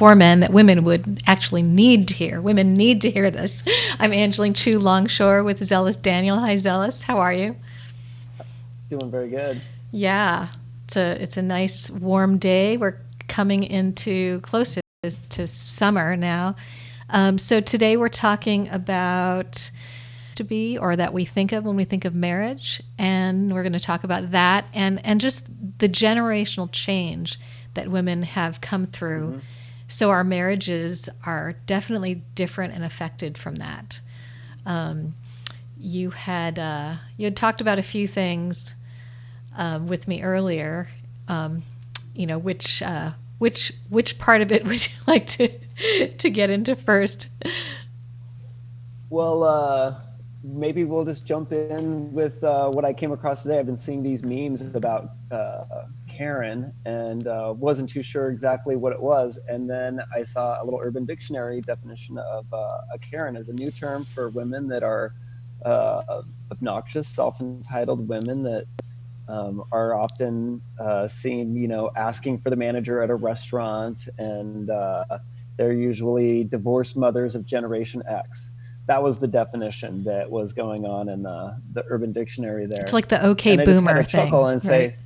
for men that women would actually need to hear. Women need to hear this. I'm Angeline Chu Longshore with Zelis Daniel. Hi, Zelis. How are you? Doing very good. Yeah, it's a nice warm day. We're coming into closer to summer now. So today we're talking about to be or that we think of when we think of marriage, and we're going to talk about that and just the generational change that women have come through. hmm So our marriages are definitely different and affected from that. Um, you had talked about a few things with me earlier. Um, which part of it would you like to get into first? Well, maybe we'll just jump in with what I came across today. I've been seeing these memes about Karen and wasn't too sure exactly what it was. And then I saw a little Urban Dictionary definition of a Karen as a new term for women that are obnoxious, self-entitled women that are often seen, asking for the manager at a restaurant, and they're usually divorced mothers of Generation X. That was the definition that was going on in the Urban Dictionary It's there. like the okay And I just had boomer to chuckle thing, and right? say,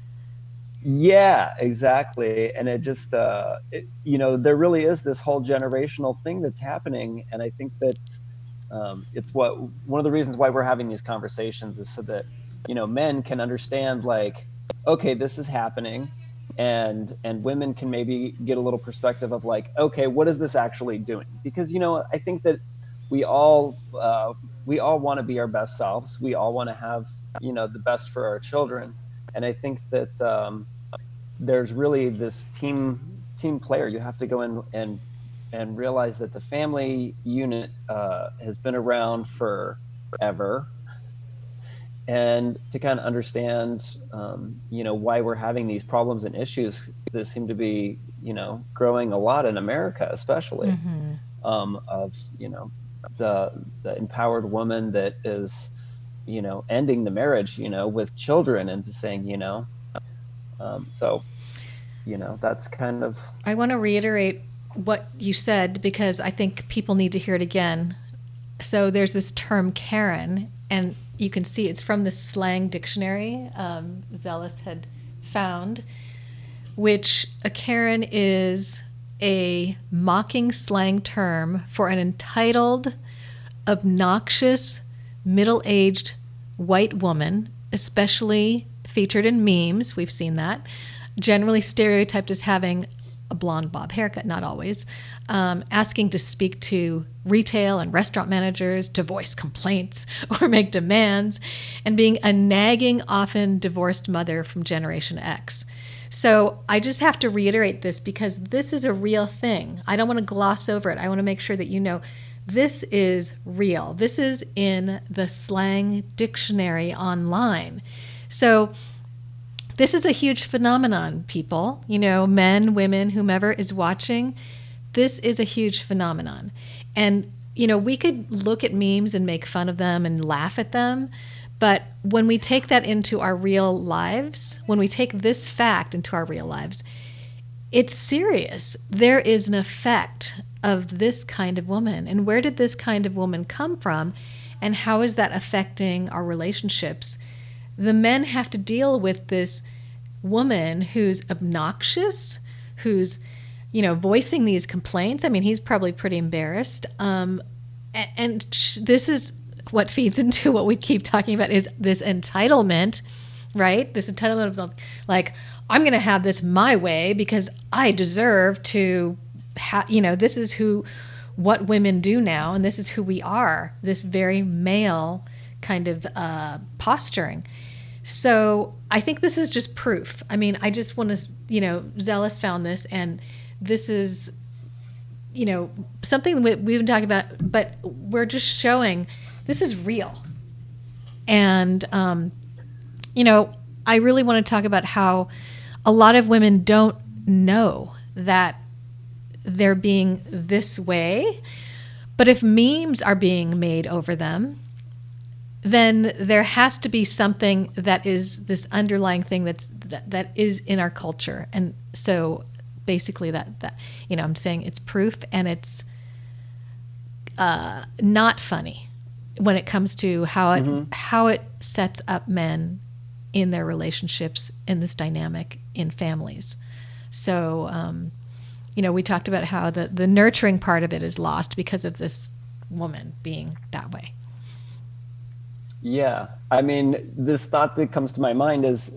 yeah, exactly. And it just, there really is this whole generational thing that's happening. And I think that it's one of the reasons why we're having these conversations is so that men can understand, like, okay, this is happening, and women can maybe get a little perspective of, like, okay, what is this actually doing? Because I think that we all want to be our best selves. We all want to have the best for our children. And I think that there's really this team player. You have to go in and realize that the family unit has been around forever, and to kind of understand why we're having these problems and issues that seem to be growing a lot in America, especially Mm-hmm. of the empowered woman that is ending the marriage with children, and to saying so that's kind of. I want to reiterate what you said because I think people need to hear it again. So there's this term Karen, and you can see it's from the slang dictionary Zealous had found, which a Karen is a mocking slang term for an entitled, obnoxious, middle aged white woman, especially featured in memes. We've seen that. Generally stereotyped as having a blonde bob haircut, not always, asking to speak to retail and restaurant managers, to voice complaints or make demands, and being a nagging, often divorced mother from Generation X. So I just have to reiterate this because this is a real thing. I don't want to gloss over it. I want to make sure that you know this is real. This is in the slang dictionary online. So this is a huge phenomenon, people. Men, women, whomever is watching, this is a huge phenomenon. And, we could look at memes and make fun of them and laugh at them. But when we take that into our real lives, when we take this fact into our real lives, it's serious. There is an effect of this kind of woman. And where did this kind of woman come from? And how is that affecting our relationships? The men have to deal with this woman who's obnoxious, who's, voicing these complaints. I mean, he's probably pretty embarrassed. And this is what feeds into what we keep talking about is this entitlement, right? This entitlement of like, I'm going to have this my way because I deserve to this is what women do now. And this is who we are, this very male kind of posturing. So I think this is just proof. I mean, I just want to, Zealous found this, and this is, something we've been talking about, but we're just showing this is real. And, I really want to talk about how a lot of women don't know that they're being this way. But if memes are being made over them, then there has to be something that is this underlying thing that is in our culture. And so basically that I'm saying it's proof, and it's not funny when it comes to how it sets up men in their relationships, in this dynamic in families. So we talked about how the nurturing part of it is lost because of this woman being that way. Yeah, I mean, this thought that comes to my mind is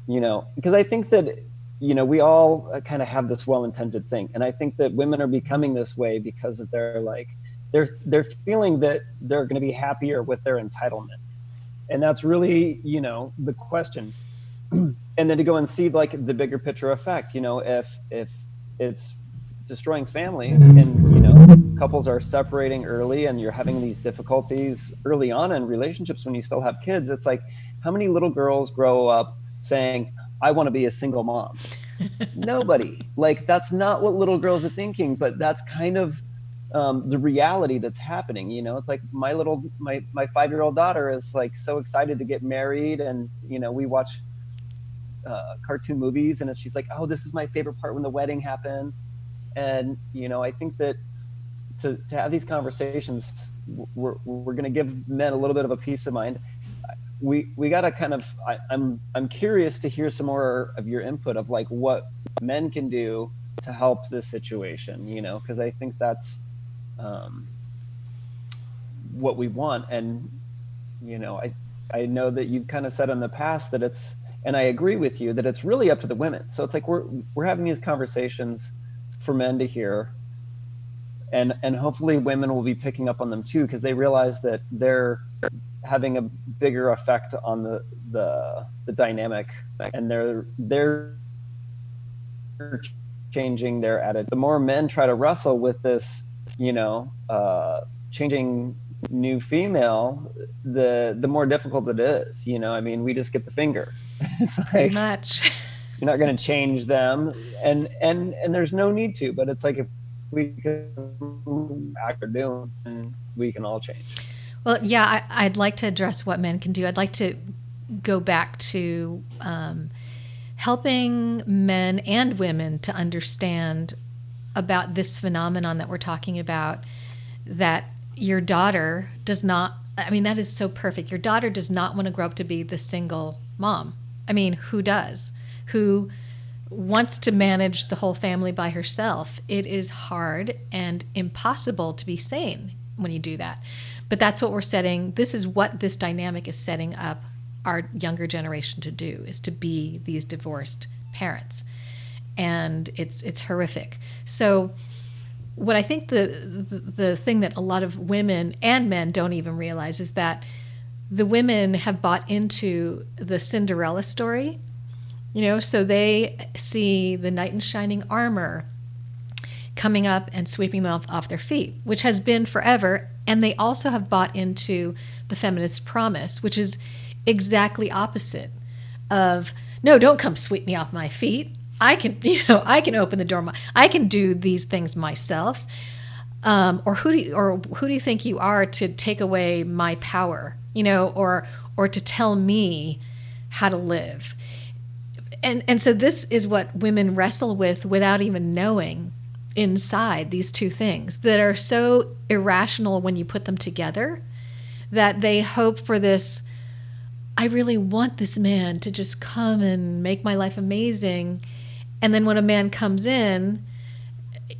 because I think that we all kind of have this well-intended thing, and I think that women are becoming this way because of they're feeling that they're going to be happier with their entitlement, and that's really the question. And then to go and see like the bigger picture effect, if it's destroying families, and couples are separating early, and you're having these difficulties early on in relationships when you still have kids. It's like, how many little girls grow up saying, I want to be a single mom? Nobody. Like, that's not what little girls are thinking, but that's kind of the reality that's happening. It's like my 5-year-old daughter is like so excited to get married, and we watch cartoon movies, and she's like, oh, this is my favorite part when the wedding happens. And I think that to have these conversations, we're going to give men a little bit of a peace of mind. We got to kind of, I'm curious to hear some more of your input of like what men can do to help this situation, because I think that's what we want. And I know that you've kind of said in the past that and I agree with you, that it's really up to the women. So it's like we're having these conversations for men to hear, and hopefully women will be picking up on them too, because they realize that they're having a bigger effect on the dynamic, and they're changing their attitude. The more men try to wrestle with this, changing new female, the more difficult it is. I mean, we just get the finger. It's like, pretty much. You're not going to change them, and there's no need to. But it's like, if we can act or do, and we can all change. Well, yeah, I'd like to address what men can do. I'd like to go back to helping men and women to understand about this phenomenon that we're talking about, that your daughter does not, I mean, that is so perfect. Your daughter does not want to grow up to be the single mom. I mean, who does? Who wants to manage the whole family by herself? It is hard and impossible to be sane when you do that. But that's what we're setting. This is what this dynamic is setting up our younger generation to do, is to be these divorced parents. And it's horrific. So what I think the thing that a lot of women and men don't even realize is that the women have bought into the Cinderella story. So they see the knight in shining armor coming up and sweeping them off their feet, which has been forever. And they also have bought into the feminist promise, which is exactly opposite of, no, don't come sweep me off my feet. I can open the door. I can do these things myself. Or who do you think you are to take away my power? Or to tell me how to live. And so this is what women wrestle with without even knowing inside, these two things that are so irrational when you put them together, that they hope for this, I really want this man to just come and make my life amazing. And then when a man comes in,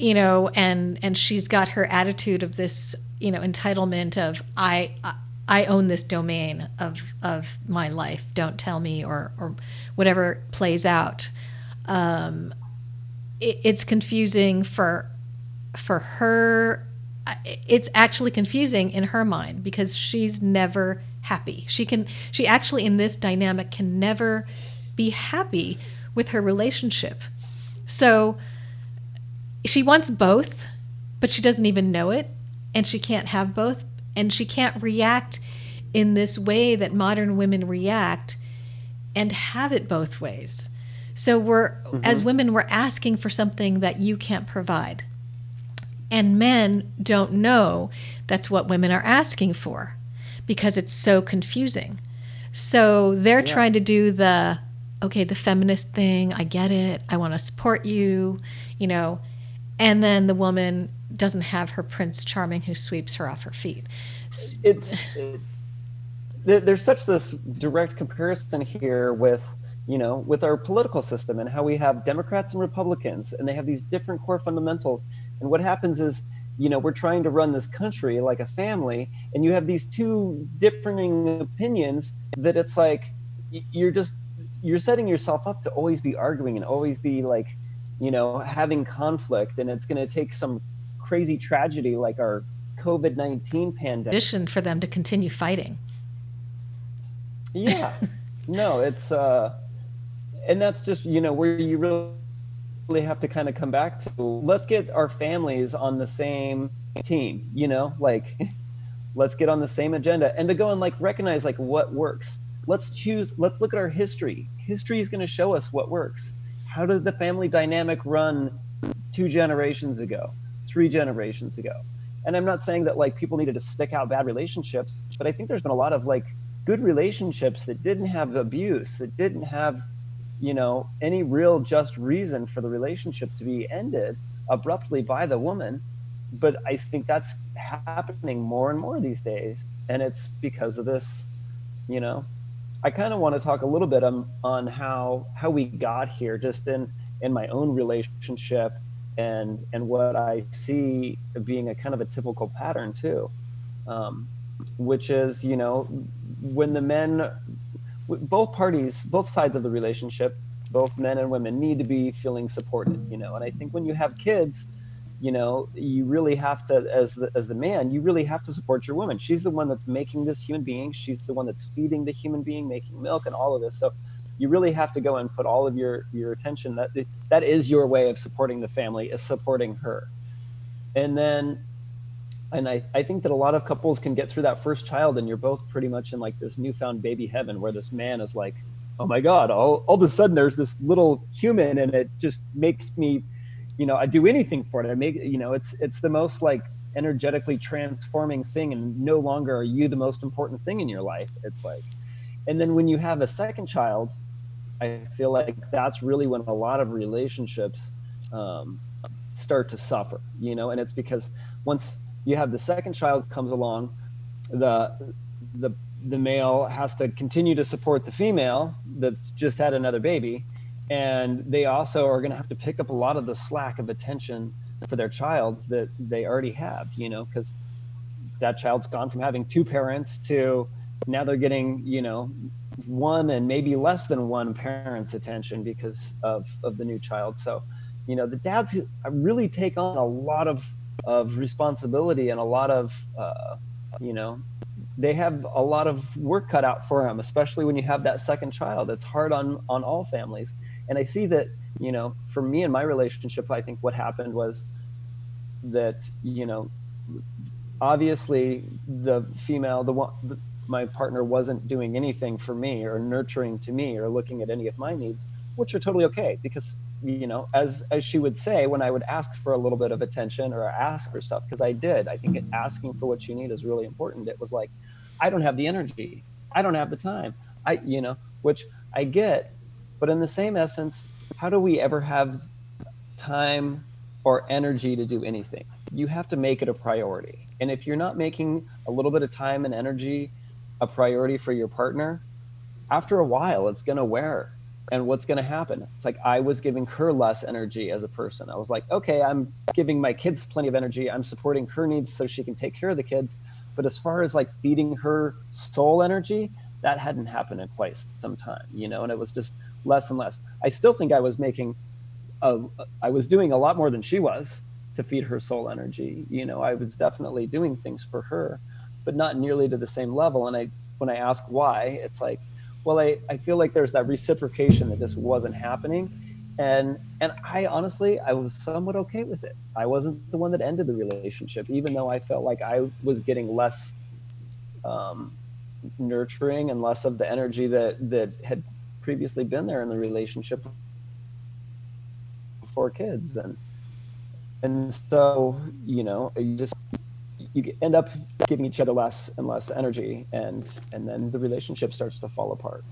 and she's got her attitude of this, entitlement of, I own this domain of my life. Don't tell me, or whatever plays out. It's confusing for her. It's actually confusing in her mind, because she's never happy. She actually in this dynamic can never be happy with her relationship. So she wants both, but she doesn't even know it, and she can't have both. And she can't react in this way that modern women react and have it both ways. So as women, we're asking for something that you can't provide. And men don't know that's what women are asking for, because it's so confusing. So they're trying to do okay, the feminist thing, I get it. I want to support you, you know. And then the woman doesn't have her Prince Charming who sweeps her off her feet. it's it, there's such this direct comparison here with, with our political system and how we have Democrats and Republicans, and they have these different core fundamentals. And what happens is, we're trying to run this country like a family, and you have these two differing opinions that it's like you're setting yourself up to always be arguing and always be like, having conflict, and it's going to take some crazy tragedy like our COVID-19 pandemic For them to continue fighting. Yeah. No, it's and that's just, where you really have to kind of come back to, let's get our families on the same team, like let's get on the same agenda, and to go and like recognize like what works. Let's look at our history. History is going to show us what works. How did the family dynamic run 2 generations ago, 3 generations ago? And I'm not saying that like people needed to stick out bad relationships, but I think there's been a lot of like good relationships that didn't have abuse, that didn't have, any real just reason for the relationship to be ended abruptly by the woman. But I think that's happening more and more these days. And it's because of this, I kind of want to talk a little bit on how we got here, just in my own relationship, and what I see being a kind of a typical pattern too, which is, when the men, both sides of the relationship, both men and women need to be feeling supported, and I think when you have kids, you really have to, as the man, you really have to support your woman. She's the one that's making this human being. She's the one that's feeding the human being, making milk and all of this. So you really have to go and put all of your attention. That is your way of supporting the family, is supporting her. And then, and I think that a lot of couples can get through that first child, and you're both pretty much in like this newfound baby heaven, where this man is like, oh my God, all of a sudden there's this little human, and it just makes me, I do anything for it. I make, it's the most like energetically transforming thing, and no longer are you the most important thing in your life. It's like, and then when you have a second child, I feel like that's really when a lot of relationships start to suffer, and it's because once you have the second child comes along, the male has to continue to support the female that's just had another baby, and they also are going to have to pick up a lot of the slack of attention for their child that they already have, because that child's gone from having 2 parents to now they're getting, 1 and maybe less than 1 parent's attention because of the new child. So, the dads really take on a lot of responsibility, and a lot of, they have a lot of work cut out for them, especially when you have that second child. It's hard on all families. And I see that, for me and my relationship, I think what happened was that, obviously the female, my partner wasn't doing anything for me or nurturing to me or looking at any of my needs, which are totally okay, because, as she would say, when I would ask for a little bit of attention or ask for stuff, because I think asking for what you need is really important. It was like, I don't have the energy. I don't have the time. Which I get, but in the same essence, how do we ever have time or energy to do anything? You have to make it a priority. And if you're not making a little bit of time and energy a priority for your partner, after a while, it's going to wear. And what's going to happen? It's like I was giving her less energy as a person. I was like, okay, I'm giving my kids plenty of energy. I'm supporting her needs so she can take care of the kids. But as far as like feeding her soul energy, that hadn't happened in quite some time, and it was just less and less. I still think I was doing a lot more than she was to feed her soul energy. I was definitely doing things for her, but not nearly to the same level. And when I ask why, it's like, well, I feel like there's that reciprocation that just wasn't happening. And I honestly, I was somewhat okay with it. I wasn't the one that ended the relationship, even though I felt like I was getting less nurturing and less of the energy that had previously been there in the relationship before kids. And so, you end up giving each other less and less energy, and then the relationship starts to fall apart.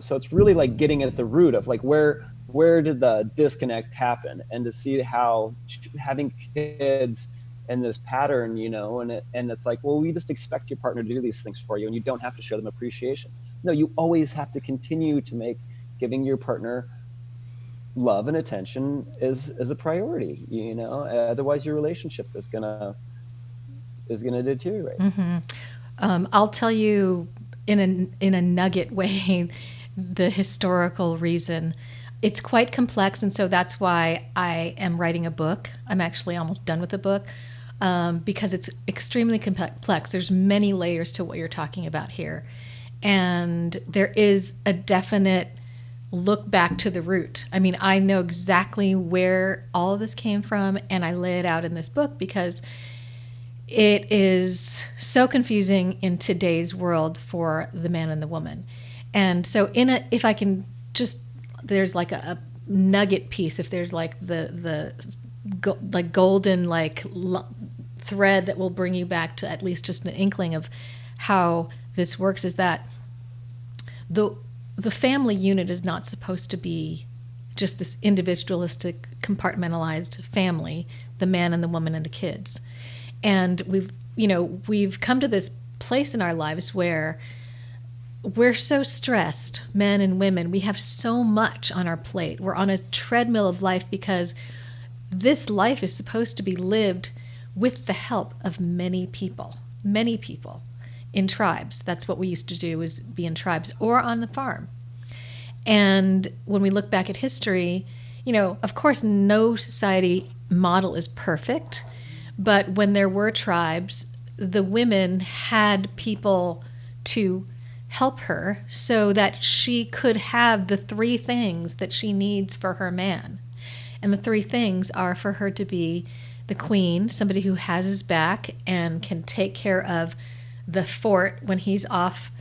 So it's really like getting at the root of like where did the disconnect happen, and to see how having kids and this pattern, and it's like, well, we just expect your partner to do these things for you, and you don't have to show them appreciation. No, you always have to continue to make giving your partner love and attention is a priority. Otherwise your relationship is gonna deteriorate. I'll tell you in a nugget way the historical reason. It's quite complex, and so that's why I am writing a book. I'm actually almost done with the book, because it's extremely complex. There's many layers to what you're talking about here, and there is a definite look back to the root. I mean, I know exactly where all of this came from, and I lay it out in this book because it is so confusing in today's world for the man and the woman. And so if I can just, there's like a nugget piece, if there's like the like golden thread that will bring you back to at least just an inkling of how this works, is that the family unit is not supposed to be just this individualistic, compartmentalized family, the man and the woman and the kids. And we've come to this place in our lives where we're so stressed, men and women. We have so much on our plate. We're on a treadmill of life because this life is supposed to be lived with the help of many people in tribes. That's what we used to do, is be in tribes or on the farm. And when we look back at history, of course, no society model is perfect. But when there were tribes, the women had people to help her so that she could have the three things that she needs for her man. And the three things are for her to be the queen, somebody who has his back and can take care of the fort when he's off,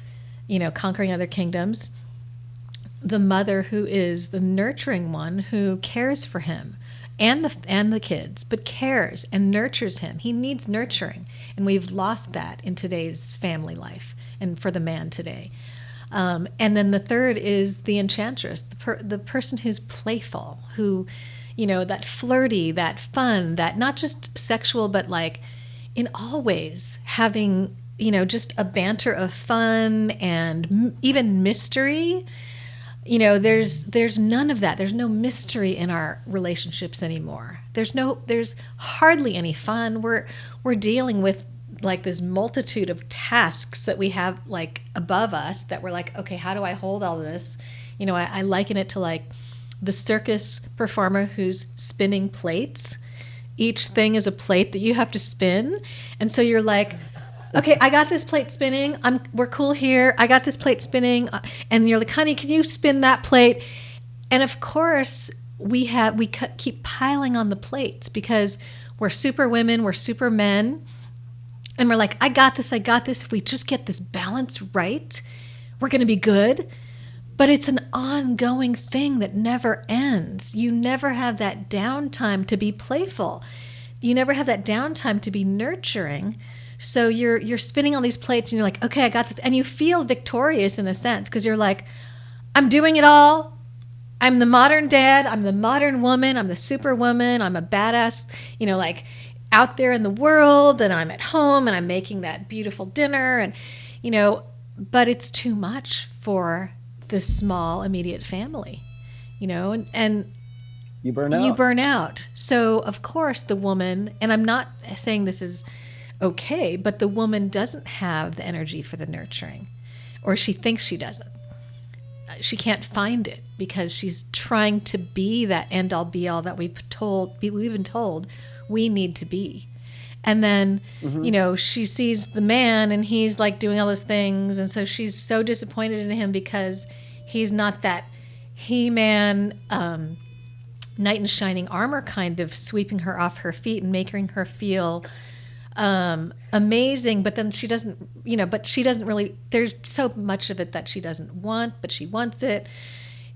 conquering other kingdoms. The mother, who is the nurturing one, who cares for him and the kids, but cares and nurtures him. He needs nurturing, and we've lost that in today's family life and for the man today. And then the third is the enchantress, the person who's playful, who, that flirty, that fun, that not just sexual, but like in all ways having, just a banter of fun and even mystery. There's none of that. There's no mystery in our relationships anymore. There's hardly any fun. We're dealing with like this multitude of tasks that we have like above us that we're like, okay, how do I hold all this? I liken it to like the circus performer who's spinning plates. Each thing is a plate that you have to spin. And so you're like, okay, I got this plate spinning. We're cool here. I got this plate spinning. And you're like, honey, can you spin that plate? And of course, we keep piling on the plates because we're super women, we're super men. And we're like, I got this. If we just get this balance right, we're going to be good. But it's an ongoing thing that never ends. You never have that downtime to be playful. You never have that downtime to be nurturing. So you're spinning all these plates and you're like, okay, I got this. And you feel victorious in a sense because you're like, I'm doing it all. I'm the modern dad. I'm the modern woman. I'm the super woman. I'm a badass, like out there in the world, and I'm at home and I'm making that beautiful dinner. And, but it's too much for this small immediate family, and You burn out. You burn out. So of course the woman, and I'm not saying this is okay, but the woman doesn't have the energy for the nurturing, or she thinks she doesn't. She can't find it because she's trying to be that end all be all that we've been told we need to be. And then, she sees the man and he's like doing all those things. And so she's so disappointed in him because he's not that He-Man, knight in shining armor kind of sweeping her off her feet and making her feel amazing. But then she doesn't really, there's so much of it that she doesn't want, but she wants it.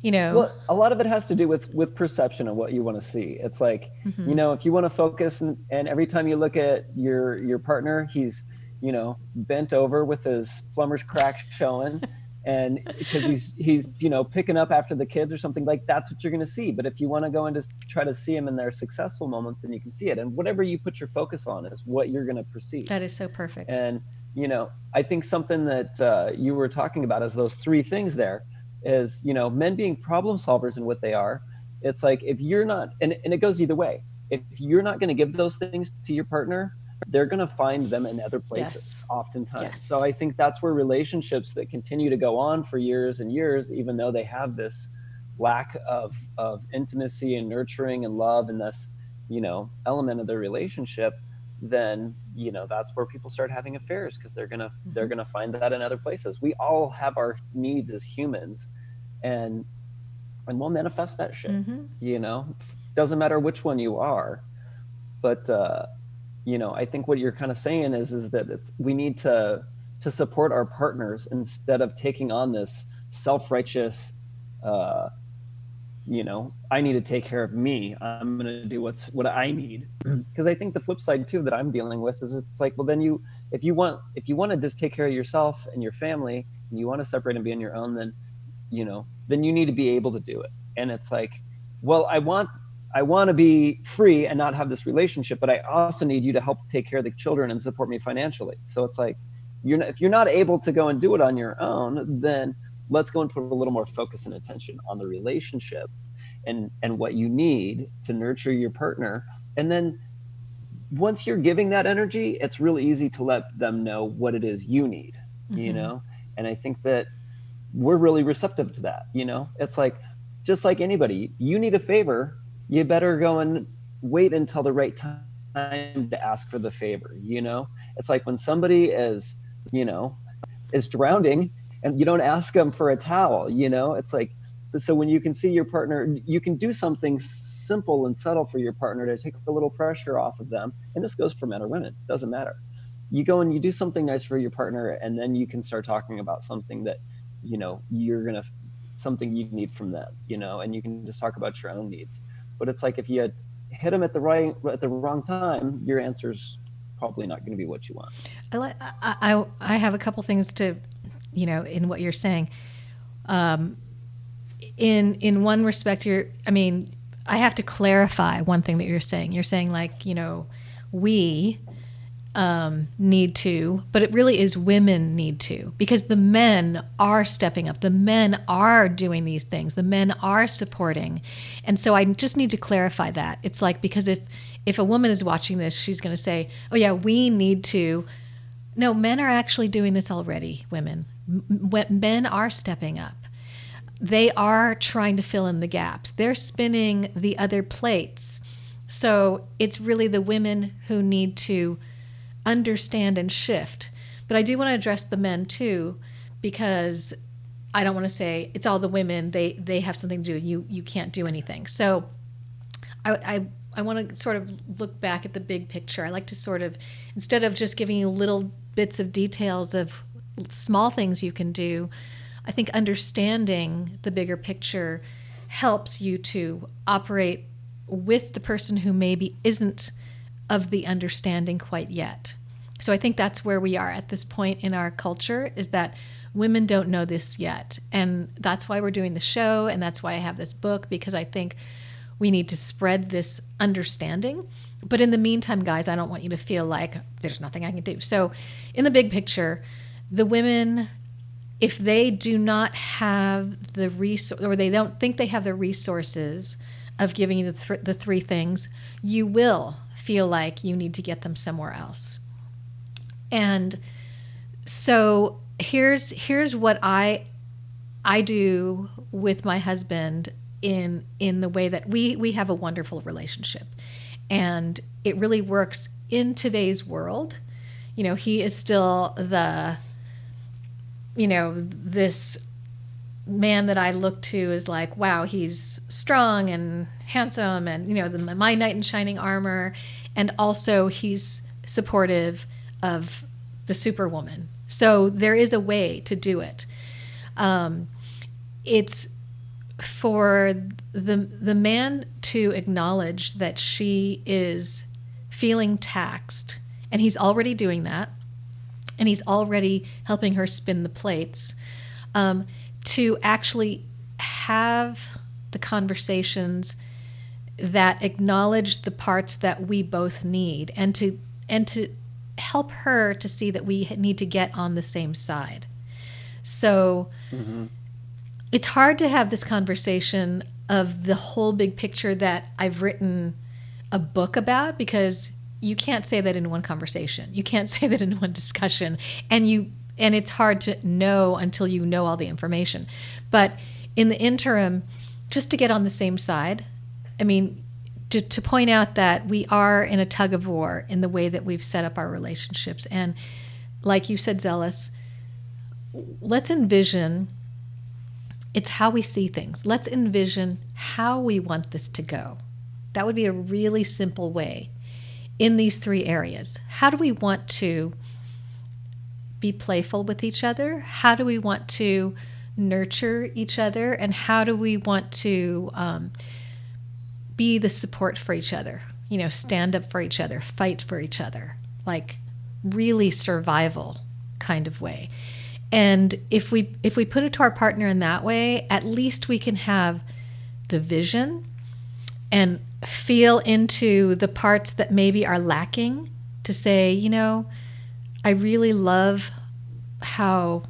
Well, a lot of it has to do with perception of what you want to see. It's like, if you want to focus and every time you look at your partner, he's, bent over with his plumber's crack showing, and because he's picking up after the kids or something, like that's what you're going to see. But if you want to go and just try to see them in their successful moment, then you can see it, and whatever you put your focus on is what you're going to perceive. That is so perfect. And I think something that you were talking about is those three things there is, men being problem solvers in what they are. It's like, if you're not, and it goes either way, if you're not going to give those things to your partner, they're going to find them in other places, Yes. oftentimes. Yes. So I think that's where relationships that continue to go on for years and years, even though they have this lack of intimacy and nurturing and love and this, element of their relationship, then that's where people start having affairs, because they're gonna find that in other places. We all have our needs as humans, and we'll manifest that shit. Doesn't matter which one you are. But I think what you're kind of saying is that we need to support our partners instead of taking on this self-righteous, I need to take care of me. I'm going to do what I need. Because I think the flip side too that I'm dealing with is, it's like, well, then if you want to just take care of yourself and your family, and you want to separate and be on your own, then you need to be able to do it. And it's like, well, I want to be free and not have this relationship, but I also need you to help take care of the children and support me financially. So it's like, if you're not able to go and do it on your own, then let's go and put a little more focus and attention on the relationship and what you need to nurture your partner. And then once you're giving that energy, it's really easy to let them know what it is you need, And I think that we're really receptive to that. It's like, just like anybody, you need a favor, you better go and wait until the right time to ask for the favor. It's like when somebody is drowning and you don't ask them for a towel. It's like, so when you can see your partner, you can do something simple and subtle for your partner to take a little pressure off of them. And this goes for men or women, doesn't matter. You go and you do something nice for your partner, and then you can start talking about something that something you need from them, and you can just talk about your own needs. But it's like, if you hit them at the wrong time, your answer's probably not going to be what you want. I have a couple things to, in what you're saying. In one respect, I have to clarify one thing that you're saying. You're saying, like, we need to, but it really is women need to, because the men are stepping up. The men are doing these things. The men are supporting. And so I just need to clarify that. It's like, because if a woman is watching this, she's going to say, oh yeah, we need to. No, men are actually doing this already, women. Men are stepping up. They are trying to fill in the gaps. They're spinning the other plates. So it's really the women who need to understand and shift. But I do want to address the men too, because I don't want to say it's all the women. They have something to do. You can't do anything. So I want to sort of look back at the big picture. I like to sort of, instead of just giving you little bits of details of small things you can do, I think understanding the bigger picture helps you to operate with the person who maybe isn't of the understanding quite yet. So I think that's where we are at this point in our culture, is that women don't know this yet. And that's why we're doing the show, and that's why I have this book, because I think we need to spread this understanding. But in the meantime, guys, I don't want you to feel like there's nothing I can do. So in the big picture, the women, if they do not have the resource, or they don't think they have the resources of giving you the three things, you will feel like you need to get them somewhere else. And so here's what I do with my husband in the way that we have a wonderful relationship. And it really works in today's world. He is still this man that I look to is like, wow, he's strong and handsome, and my knight in shining armor, and also he's supportive of the superwoman. So there is a way to do it. It's for the man to acknowledge that she is feeling taxed, and he's already doing that, and he's already helping her spin the plates. to actually have the conversations that acknowledge the parts that we both need, and to help her to see that we need to get on the same side. So Mm-hmm. it's hard to have this conversation of the whole big picture that I've written a book about, because you can't say that in one conversation. You can't say that in one discussion. And it's hard to know until you know all the information. But in the interim, just to get on the same side, I mean, to point out that we are in a tug of war in the way that we've set up our relationships. And like you said, Zealous, let's envision, it's how we see things. Let's envision how we want this to go. That would be a really simple way in these three areas. How do we want to be playful with each other? How do we want to nurture each other? And how do we want to be the support for each other? You know, stand up for each other, fight for each other, like really survival kind of way. And if we put it to our partner in that way, at least we can have the vision and feel into the parts that maybe are lacking, to say, you know, I really love how,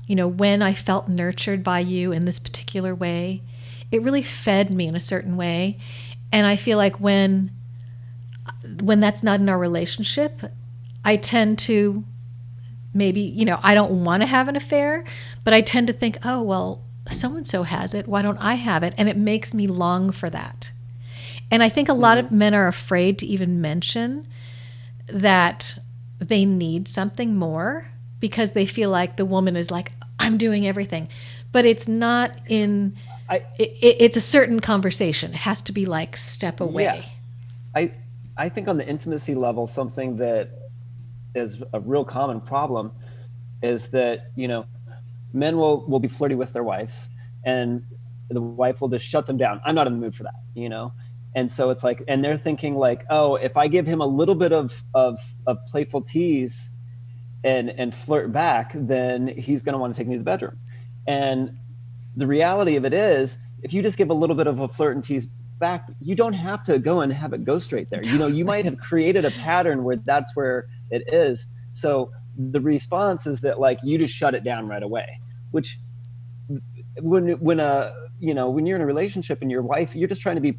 you know, when I felt nurtured by you in this particular way, it really fed me in a certain way. And I feel like when that's not in our relationship, I tend to maybe, you know, I don't want to have an affair, but I tend to think, oh, well, so-and-so has it. Why don't I have it? And it makes me long for that. And I think a lot of men are afraid to even mention that they need something more, because they feel like the woman is like, I'm doing everything. But it's not in, it's a certain conversation. It has to be like, step away. Yeah. I think on the intimacy level, something that is a real common problem is that, you know, men will be flirty with their wives, and the wife will just shut them down. I'm not in the mood for that, you know? And so it's like, and they're thinking like, oh, if I give him a little bit of playful tease and flirt back, then he's going to want to take me to the bedroom. And the reality of it is, if you just give a little bit of a flirt and tease back, you don't have to go and have it go straight there. You know, you might have created a pattern where that's where it is. So the response is that, like, you just shut it down right away, which when you know, when you're in a relationship and your wife, you're just trying to be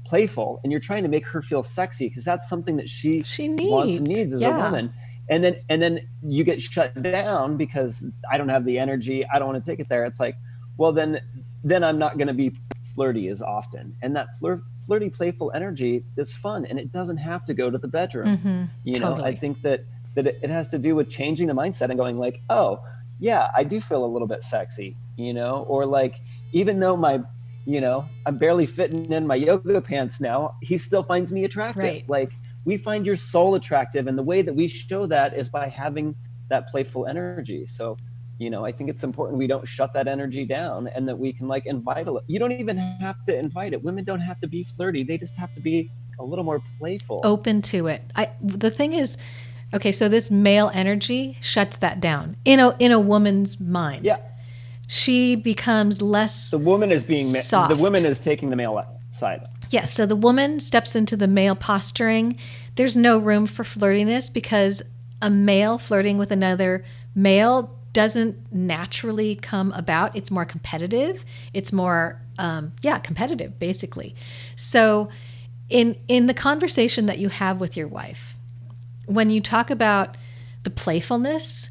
playful, and you're trying to make her feel sexy, because that's something that she wants and needs as a woman. And then you get shut down because I don't have the energy, I don't want to take it there. It's like, well, then I'm not going to be flirty as often. And that flirty, playful energy is fun, and it doesn't have to go to the bedroom. You know, totally. I think that it has to do with changing the mindset and going like, oh yeah, I do feel a little bit sexy, you know, or like, even though I'm barely fitting in my yoga pants now, he still finds me attractive. Right. Like, we find your soul attractive, and the way that we show that is by having that playful energy. So, you know, I think it's important we don't shut that energy down, and that we can like invite it. You don't even have to invite it. Women don't have to be flirty. They just have to be a little more playful. Open to it. The thing is, okay, so this male energy shuts that down in a woman's mind. Yeah. She becomes less The woman is being soft. The woman is taking the male side. Yes, so the woman steps into the male posturing. There's no room for flirtiness, because a male flirting with another male doesn't naturally come about. It's more competitive. It's more, competitive, basically. So in the conversation that you have with your wife, when you talk about the playfulness,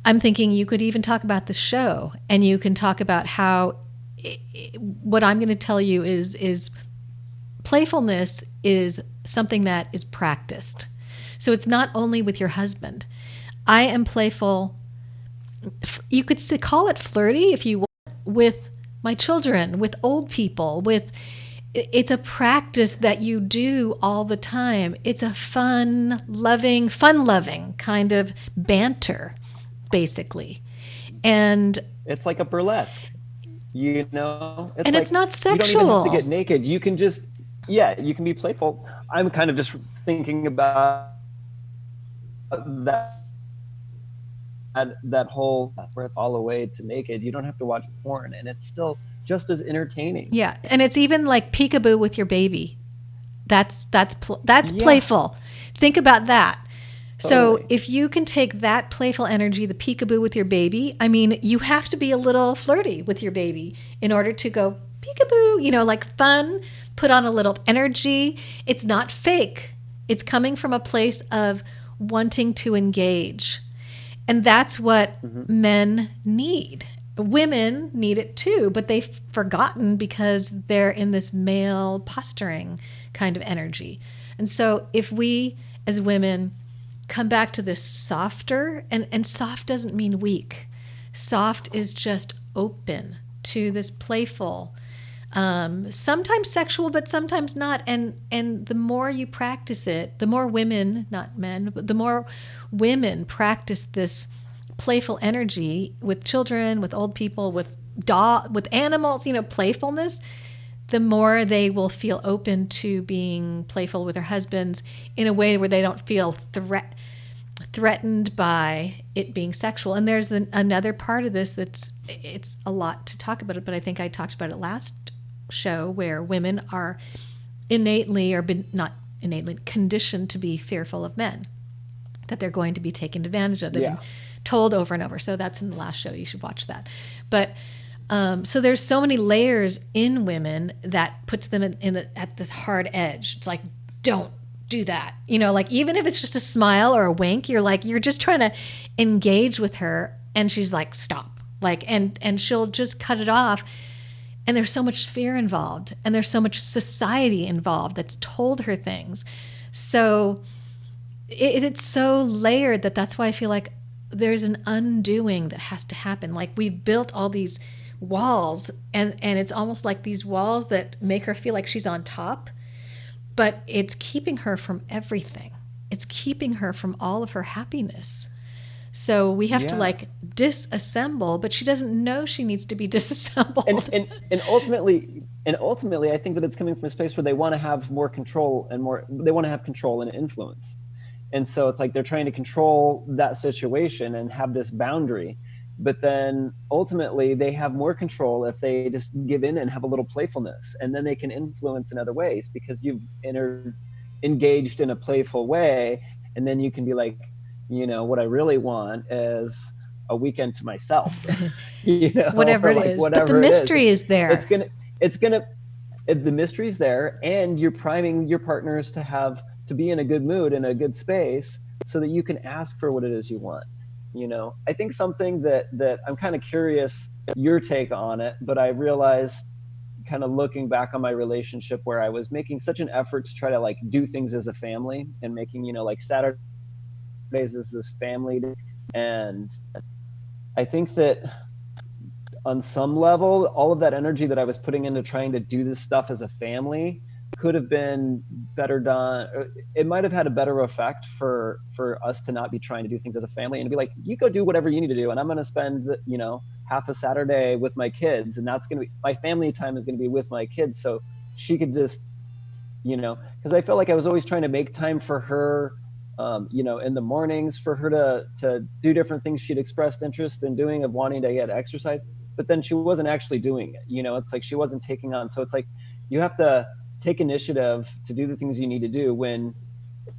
I'm thinking you could even talk about the show, and you can talk about how what I'm going to tell you is playfulness is something that is practiced. So it's not only with your husband. I am playful. You could call it flirty if you want, with my children, with old people, it's a practice that you do all the time. It's a fun-loving kind of banter, basically. And it's like a burlesque, you know? And like, it's not sexual. You don't even have to get naked. You can just, you can be playful. I'm kind of just thinking about that that whole where it's all a way to naked. You don't have to watch porn, and it's still just as entertaining. Yeah, and it's even like peekaboo with your baby. That's Yeah, playful. Think about that. So totally. if you can take that playful energy, the peekaboo with your baby, I mean, you have to be a little flirty with your baby in order to go peekaboo, like fun, put on a little energy. It's not fake. It's coming from a place of wanting to engage. And that's what Hmm. men need. Women need it too, but they've forgotten because they're in this male posturing kind of energy. And so if we as women come back to this softer, and soft doesn't mean weak. Soft is just open to this playful, sometimes sexual, but sometimes not. And the more you practice it, the more women, not men, but the more women practice this playful energy with children, with old people, with animals, playfulness, the more they will feel open to being playful with their husbands in a way where they don't feel threatened by it being sexual. And there's another part of this it's a lot to talk about it, but I think I talked about it last show, where women are innately, or been not innately, conditioned to be fearful of men, that they're going to be taken advantage of. They've been Yeah, told over and over. So that's in the last show. You should watch that. But so there's so many layers in women that puts them at this hard edge. It's like, don't do that. Like even if it's just a smile or a wink, you're just trying to engage with her, and she's like, stop. Like, and she'll just cut it off. And there's so much fear involved, and there's so much society involved that's told her things. So it's so layered that's why I feel like there's an undoing that has to happen. Like we've built all these walls, and it's almost like these walls that make her feel like she's on top, but it's keeping her from everything. It's keeping her from all of her happiness. So we have to yeah. like disassemble, but she doesn't know she needs to be and disassembled. and and ultimately I think that it's coming from a space where they want to have more control, and more they want to have control and influence. And so it's like they're trying to control that situation and have this boundary, but then ultimately they have more control if they just give in and have a little playfulness, and then they can influence in other ways because you've engaged in a playful way. And then you can be like, what I really want is a weekend to myself. Whatever Or it like is. But the whatever it is. mystery is It's there. gonna it's gonna the mystery's there, and you're priming your partners to be in a good mood, in a good space, so that you can ask for what it is you want. I think something that I'm kind of curious your take on it, but I realized kind of looking back on my relationship, where I was making such an effort to try to like do things as a family, and making like Saturdays is this family day. And I think that on some level, all of that energy that I was putting into trying to do this stuff as a family could have been better done. It might have had a better effect for us to not be trying to do things as a family, and to be like, you go do whatever you need to do, and I'm going to spend half a Saturday with my kids, and that's going to be my family time, is going to be with my kids. So she could just, because I felt like I was always trying to make time for her, in the mornings, for her to do different things she'd expressed interest in doing, of wanting to get exercise, but then she wasn't actually doing it. It's like she wasn't taking on. So it's like you have to take initiative to do the things you need to do when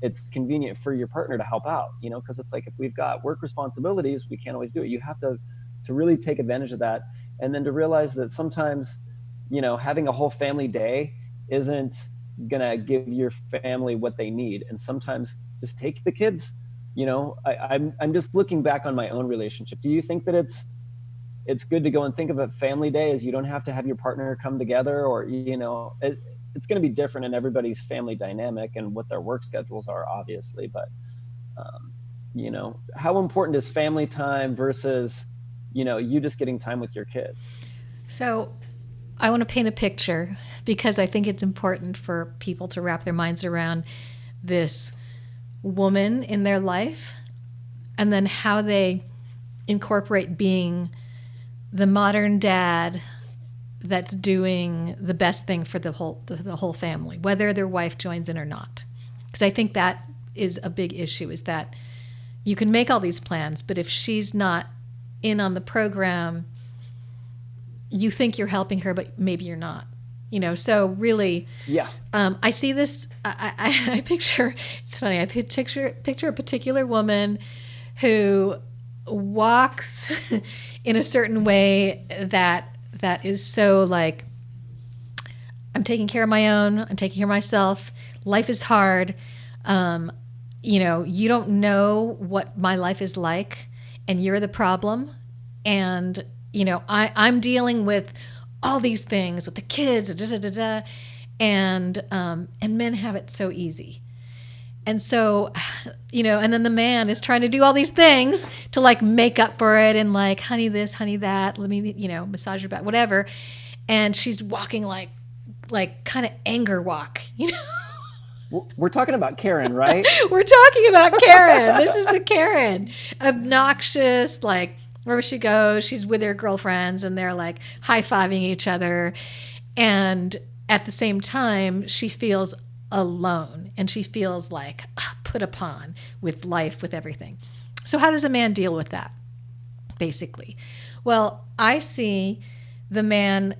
it's convenient for your partner to help out. Because it's like, if we've got work responsibilities, we can't always do it. You have to really take advantage of that, and then to realize that sometimes, having a whole family day isn't gonna give your family what they need. And sometimes just take the kids. I'm just looking back on my own relationship. Do you think that it's good to go and think of a family day as you don't have to have your partner come together? Or it's going to be different in everybody's family dynamic and what their work schedules are, obviously. But how important is family time versus you just getting time with your kids? So I want to paint a picture, because I think it's important for people to wrap their minds around this woman in their life, and then how they incorporate being the modern dad that's doing the best thing for the whole family, whether their wife joins in or not. Because I think that is a big issue, is that You can make all these plans, but if she's not in on the program, you think you're helping her, but maybe you're not. So really, Yeah. I see this. I picture. It's funny. I picture a particular woman who walks in a certain way that is so like, I'm taking care of my own. I'm taking care of myself. Life is hard. You don't know what my life is like, and you're the problem. And I'm dealing with all these things with the kids, and men have it so easy. And so, and then the man is trying to do all these things to like make up for it, and like, honey this, honey that, let me, massage your back, whatever. And she's walking like kind of anger walk, We're talking about Karen, right? We're talking about Karen. This is the Karen. Obnoxious, like wherever she goes, she's with her girlfriends and they're like high-fiving each other. And at the same time, she feels alone and she feels like put upon with life, with everything. So how does a man deal with that, basically? Well, I see the man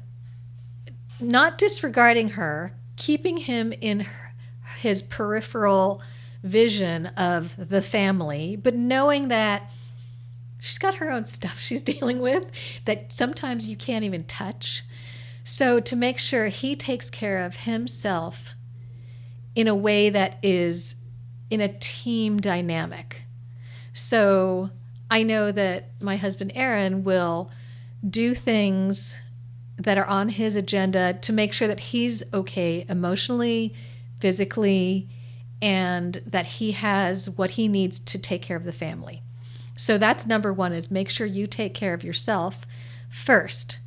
not disregarding her, keeping him in his peripheral vision of the family, but knowing that she's got her own stuff she's dealing with that sometimes you can't even touch. So to make sure he takes care of himself in a way that is in a team dynamic. So I know that my husband Aaron will do things that are on his agenda to make sure that he's okay emotionally, physically, and that he has what he needs to take care of the family. So that's number one, is make sure you take care of yourself first.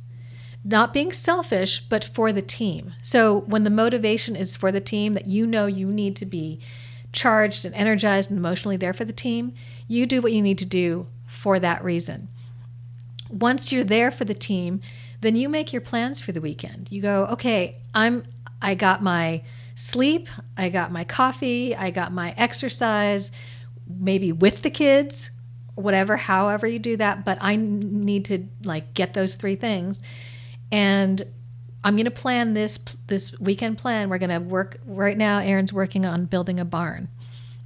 Not being selfish, but for the team. So when the motivation is for the team, that you need to be charged and energized and emotionally there for the team, you do what you need to do for that reason. Once you're there for the team, then you make your plans for the weekend. You go, okay, I got my sleep, I got my coffee, I got my exercise, maybe with the kids, whatever, however you do that, but I need to like get those three things. And I'm going to plan this weekend plan. We're going to work right now. Aaron's working on building a barn.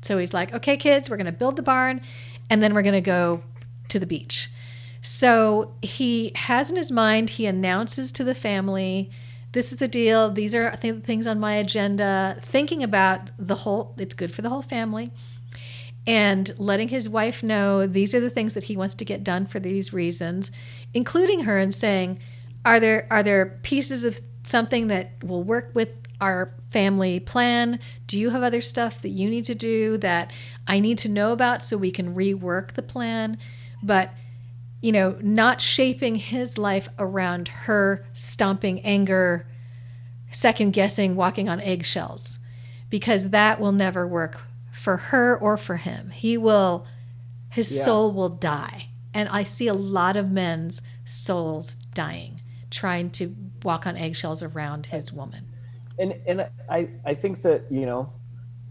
So he's like, okay, kids, we're going to build the barn and then we're going to go to the beach. So he has in his mind, he announces to the family, this is the deal. These are things on my agenda, thinking about it's good for the whole family, and letting his wife know these are the things that he wants to get done for these reasons, including her, and saying, are there pieces of something that will work with our family plan? Do you have other stuff that you need to do that I need to know about so we can rework the plan? But not shaping his life around her stomping anger, second guessing, walking on eggshells, because that will never work for her or for him. His soul will die. And I see a lot of men's souls dying, trying to walk on eggshells around his woman. And I think that,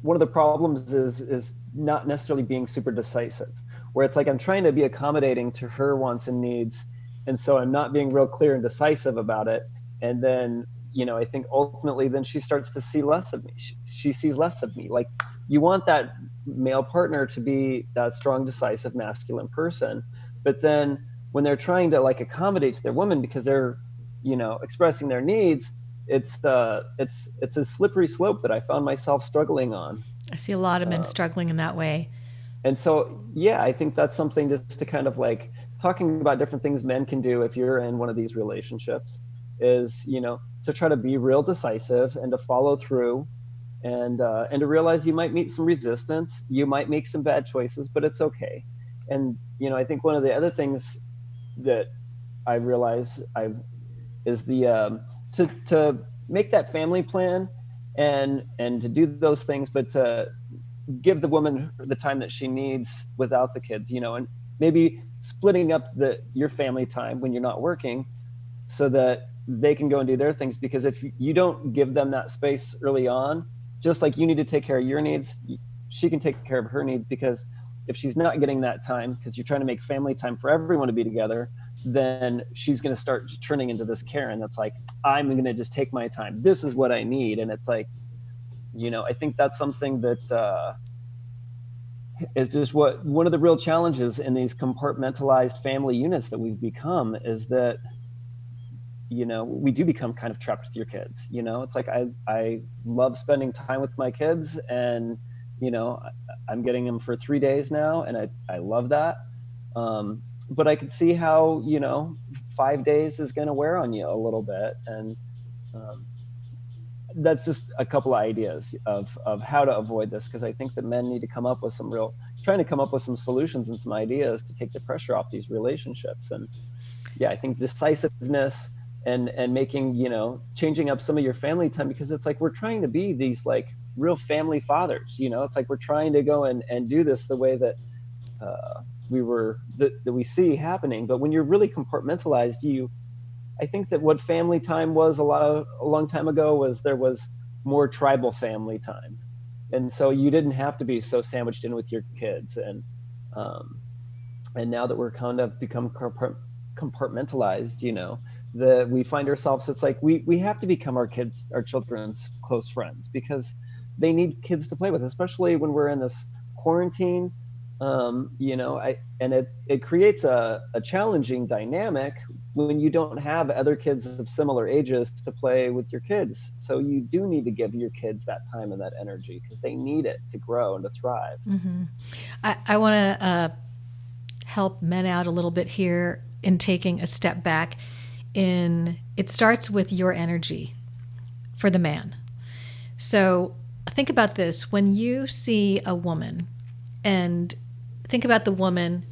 one of the problems is not necessarily being super decisive, where it's like I'm trying to be accommodating to her wants and needs, and so I'm not being real clear and decisive about it. And then, I think ultimately then she starts to see less of me. She sees less of me. Like, you want that male partner to be that strong, decisive, masculine person, but then when they're trying to like accommodate to their woman because they're, expressing their needs, it's a slippery slope that I found myself struggling on. I see a lot of men struggling in that way. And so, I think that's something just to kind of like talking about different things men can do if you're in one of these relationships is, to try to be real decisive and to follow through and to realize you might meet some resistance. You might make some bad choices, but it's okay. And, I think one of the other things that I realize is the, to make that family plan and to do those things, but to give the woman the time that she needs without the kids, and maybe splitting up your family time when you're not working so that they can go and do their things. Because if you don't give them that space early on, just like you need to take care of your needs, she can take care of her needs, because if she's not getting that time because you're trying to make family time for everyone to be together, then she's going to start turning into this Karen that's like, I'm going to just take my time. This is what I need. And it's like, I think that's something that is just what one of the real challenges in these compartmentalized family units that we've become is that we do become kind of trapped with your kids. It's like I love spending time with my kids, and I'm getting them for 3 days now, and I love that. But I could see how 5 days is going to wear on you a little bit, and um, that's just a couple of ideas of how to avoid this, because I think that men need to trying to come up with some solutions and some ideas to take the pressure off these relationships. And yeah, I think decisiveness and making, changing up some of your family time, because it's like we're trying to be these like real family fathers. It's like we're trying to go and do this the way that that we see happening. But when you're really compartmentalized, I think that what family time was a long time ago was there was more tribal family time, and so you didn't have to be so sandwiched in with your kids. And now that we're kind of become compartmentalized, that we find ourselves, it's like we have to become our children's close friends, because they need kids to play with, especially when we're in this quarantine. And it creates a challenging dynamic when you don't have other kids of similar ages to play with your kids. So you do need to give your kids that time and that energy, because they need it to grow and to thrive. Mm-hmm. I want to help men out a little bit here in taking a step back. It starts with your energy for the man. So think about this. When you see a woman, and think about the woman,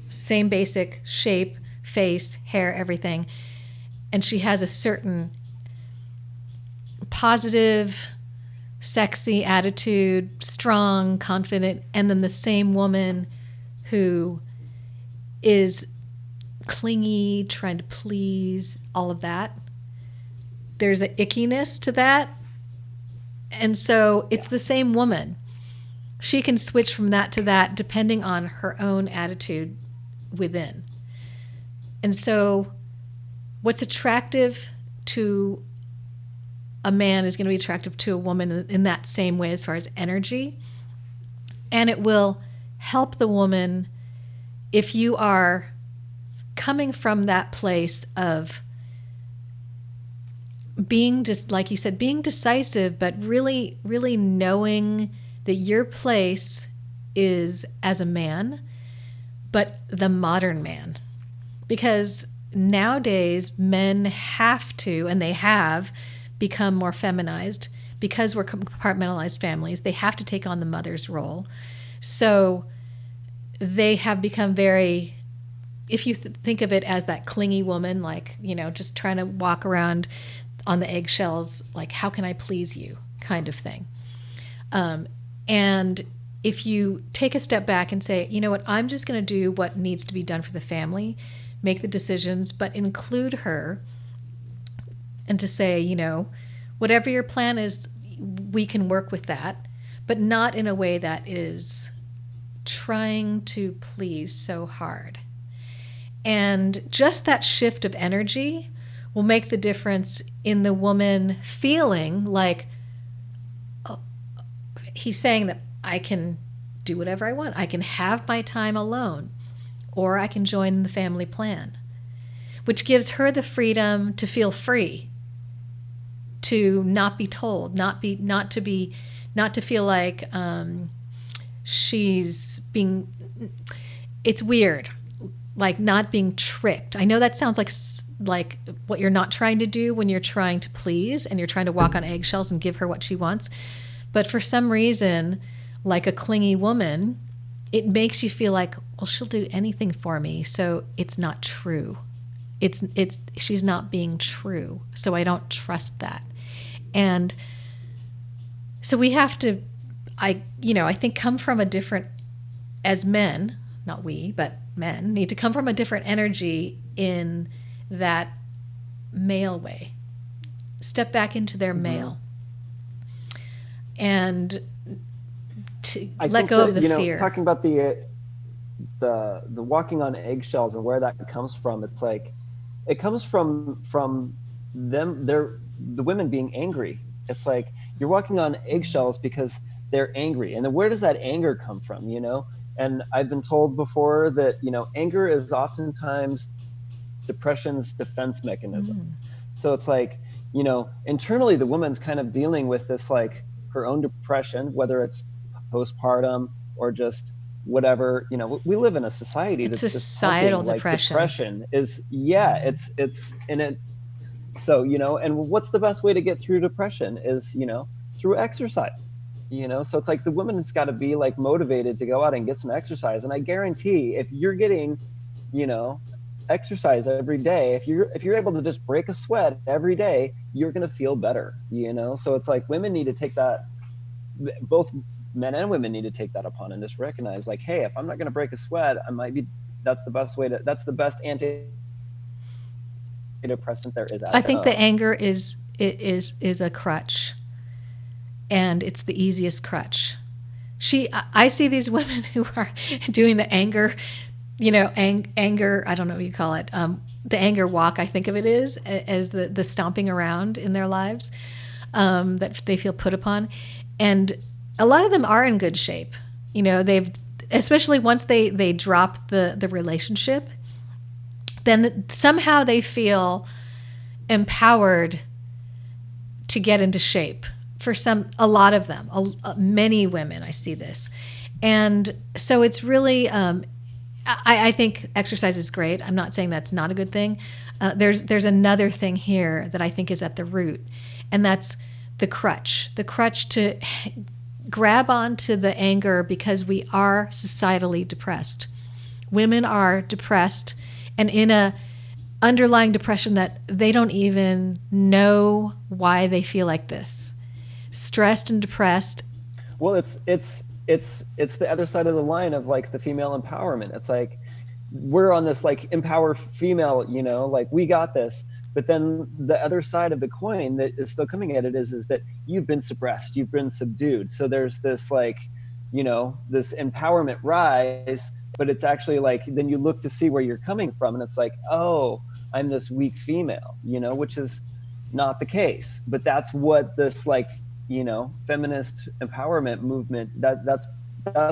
same basic shape, face, hair, everything, and she has a certain positive, sexy attitude, strong, confident, and then the same woman who is clingy, trying to please, all of that. There's an ickiness to that. And so it's the same woman. She can switch from that to that depending on her own attitude within. And so what's attractive to a man is going to be attractive to a woman in that same way as far as energy. And it will help the woman if you are coming from that place of being, just like you said, being decisive, but really, really knowing that your place is as a man, but the modern man. Because nowadays men have to, and they have become more feminized because we're compartmentalized families. They have to take on the mother's role. So they have become very, if you think of it as that clingy woman, like, just trying to walk around on the eggshells, like, how can I please you kind of thing. And if you take a step back and say, you know what, I'm just going to do what needs to be done for the family, make the decisions, but include her, and to say, whatever your plan is, we can work with that, but not in a way that is trying to please so hard. And just that shift of energy will make the difference in the woman feeling like, oh, he's saying that I can do whatever I want. I can have my time alone, or I can join the family plan, which gives her the freedom to feel free, to not be told, not to feel like she's being, it's weird, like not being tricked. I know that sounds like what you're not trying to do when you're trying to please and you're trying to walk on eggshells and give her what she wants. But for some reason, like a clingy woman, it makes you feel like, well, she'll do anything for me, so it's not true. She's not being true, so I don't trust that. And so we have to, I think, come from a different, as men, not we, but men need to come from a different energy in that male way. Step back into their male. And to let go of the fear. Talking about the the walking on eggshells and where that comes from. It's like it comes from them, they're the women being angry. It's like you're walking on eggshells because they're angry. And then where does that anger come from, you know? And I've been told before that, you know, anger is oftentimes depression's defense mechanism. Mm. So it's like, you know, internally the woman's kind of dealing with this, like her own depression, whether it's postpartum or just whatever. You know, we live in a society It's that's just pumping societal like depression. depression is, yeah, it's in it. So, you know, and what's the best way to get through depression is, you know, through exercise. You know, so it's like the woman's got to be like motivated to go out and get some exercise. And I guarantee if you're getting, you know, exercise every day, if you're able to just break a sweat every day, you're going to feel better, you know? So it's like women need to take that, both men and women need to take that upon and just recognize like, hey, if I'm not going to break a sweat, I might be, that's the best antidepressant there is out there. I think the anger is a crutch, and it's the easiest crutch. I see these women who are doing the anger, anger. I don't know what you call it. The anger walk. I think of it as the stomping around in their lives, that they feel put upon, and a lot of them are in good shape. You know, they've, especially once they drop the relationship, then somehow they feel empowered to get into shape. For a lot of them, many women, I see this. And so it's really, I think exercise is great. I'm not saying that's not a good thing. There's another thing here that I think is at the root, and that's the crutch to grab onto the anger, because we are societally depressed. Women are depressed, and in a underlying depression that they don't even know why they feel like this. Stressed and depressed. Well, it's the other side of the line of like the female empowerment. It's like we're on this like empower female, you know, like we got this. But then the other side of the coin that is still coming at it is that you've been suppressed, you've been subdued. So there's this like, you know, this empowerment rise, but it's actually like then you look to see where you're coming from, and it's like, oh, I'm this weak female, you know, which is not the case. But that's what this like, you know, feminist empowerment movement, that's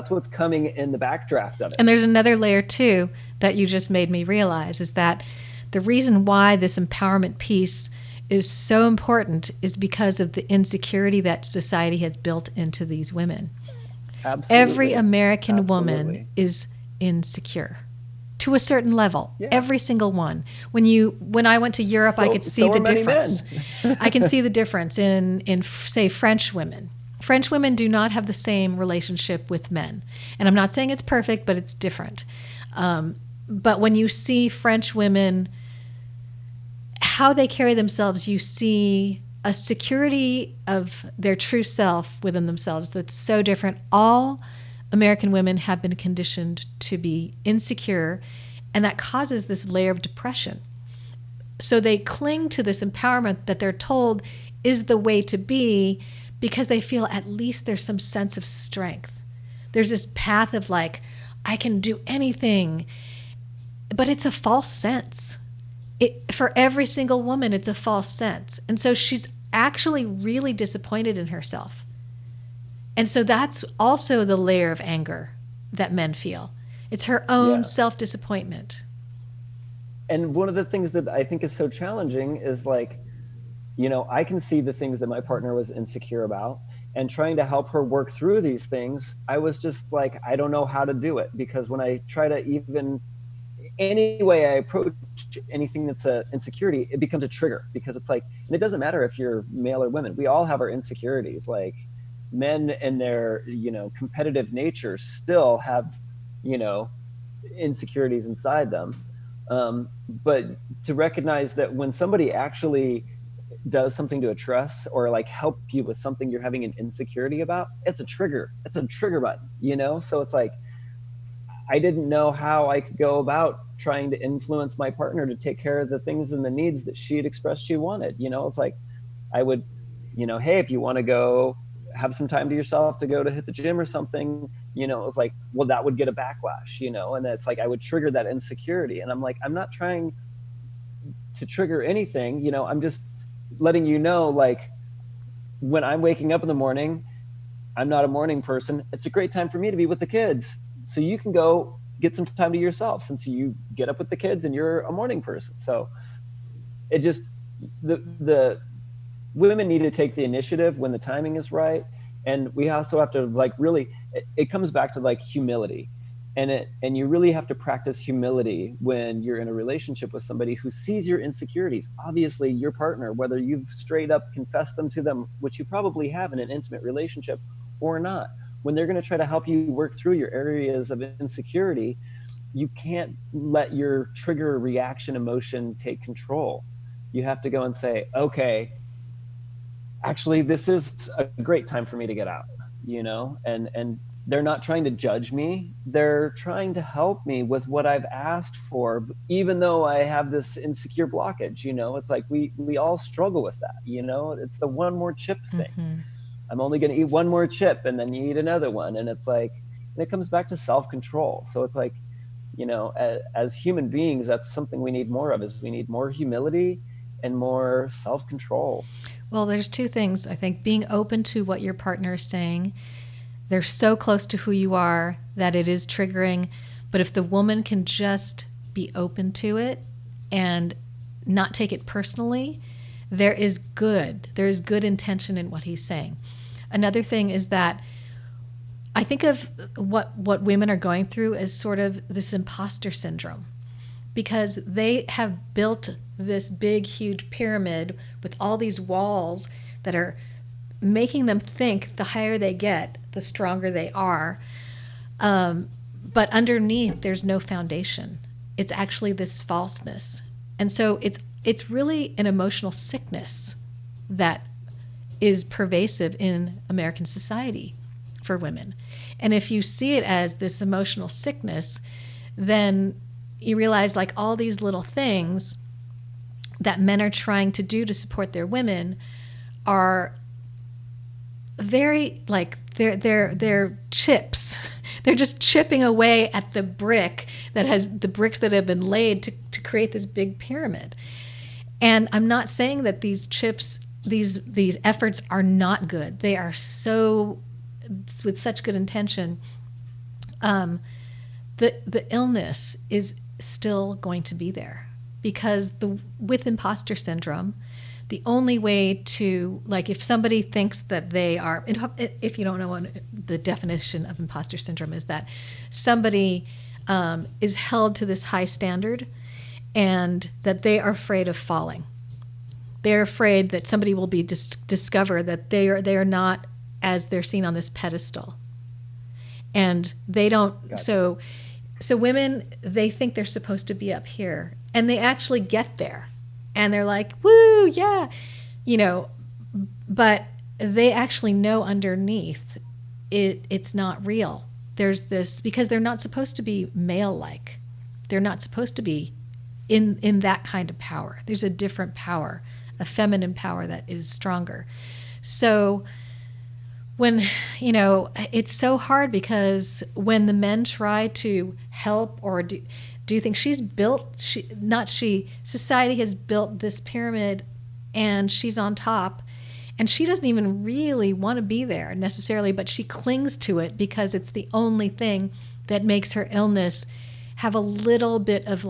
what's coming in the backdraft of it. And there's another layer too that you just made me realize, is that the reason why this empowerment piece is so important is because of the insecurity that society has built into these women. Every Absolutely. American woman Absolutely. is insecure to a certain level. Yeah. Every single one. When I went to Europe, I could see So the are many men. difference. I can see the difference in say French women. French women do not have the same relationship with men, and I'm not saying it's perfect, but it's different. But when you see French women, how they carry themselves, you see a security of their true self within themselves that's so different. All American women have been conditioned to be insecure, and that causes this layer of depression. So they cling to this empowerment that they're told is the way to be, because they feel at least there's some sense of strength. There's this path of like, I can do anything, but it's a false sense. For every single woman, it's a false sense. And so she's actually really disappointed in herself. And so that's also the layer of anger that men feel. It's her own Yeah. self-disappointment. And one of the things that I think is so challenging is like, you know, I can see the things that my partner was insecure about, and trying to help her work through these things, I was just like, I don't know how to do it, because when I try to even any way I approach anything that's a insecurity, it becomes a trigger, because it's like, and it doesn't matter if you're male or women, we all have our insecurities. Like men and their, you know, competitive nature still have, you know, insecurities inside them. But to recognize that when somebody actually does something to address or like help you with something you're having an insecurity about, it's a trigger. It's a trigger button, you know? So it's like, I didn't know how I could go about trying to influence my partner to take care of the things and the needs that she had expressed she wanted. You know, it's like I would, you know, hey, if you want to go have some time to yourself to go to hit the gym or something, it was like, well, that would get a backlash, and it's like I would trigger that insecurity. And I'm like, I'm not trying to trigger anything, I'm just letting like, when I'm waking up in the morning, I'm not a morning person. It's a great time for me to be with the kids. So you can go get some time to yourself, since you get up with the kids and you're a morning person. So it just, the women need to take the initiative when the timing is right. And we also have to really, it comes back to humility. And you really have to practice humility when you're in a relationship with somebody who sees your insecurities. Obviously, your partner, whether you've straight up confessed them to them, which you probably have in an intimate relationship, or not, when they're going to try to help you work through your areas of insecurity, you can't let your trigger reaction emotion take control. You have to go and say, okay, actually, this is a great time for me to get out, and they're not trying to judge me. They're trying to help me with what I've asked for, even though I have this insecure blockage. It's like we all struggle with that. It's the one more chip thing. Mm-hmm. I'm only going to eat one more chip, and then you eat another one. And it's like, and it comes back to self-control. So it's like, as human beings, that's something we need more of, is we need more humility and more self-control. Well, there's two things. I think being open to what your partner is saying. They're so close to who you are that it is triggering. But if the woman can just be open to it and not take it personally, there is good intention in what he's saying. Another thing is that I think of what women are going through as sort of this imposter syndrome, because they have built this big, huge pyramid with all these walls that are making them think the higher they get, the stronger they are. But underneath, there's no foundation. It's actually this falseness. And so it's really an emotional sickness that is pervasive in American society for women. And if you see it as this emotional sickness, then you realize all these little things that men are trying to do to support their women are very they're chips. They're just chipping away at the bricks that have been laid to create this big pyramid. And I'm not saying that these chips, these efforts are not good. They are so, with such good intention. The illness is still going to be there, because with imposter syndrome, the only way to, if somebody thinks that they are, if you don't know what the definition of imposter syndrome is, that somebody is held to this high standard and that they are afraid of falling. They're afraid that somebody will be discover that they are not as they're seen on this pedestal. And they don't, gotcha. So women, they think they're supposed to be up here, and they actually get there. And they're like, woo, yeah, but they actually know underneath it's not real. There's this, because they're not supposed to be male-like. They're not supposed to be in that kind of power. There's a different power, a feminine power that is stronger. So when, it's so hard, because when the men try to help or do you think society has built this pyramid, and she's on top, and she doesn't even really want to be there necessarily, but she clings to it because it's the only thing that makes her illness have a little bit of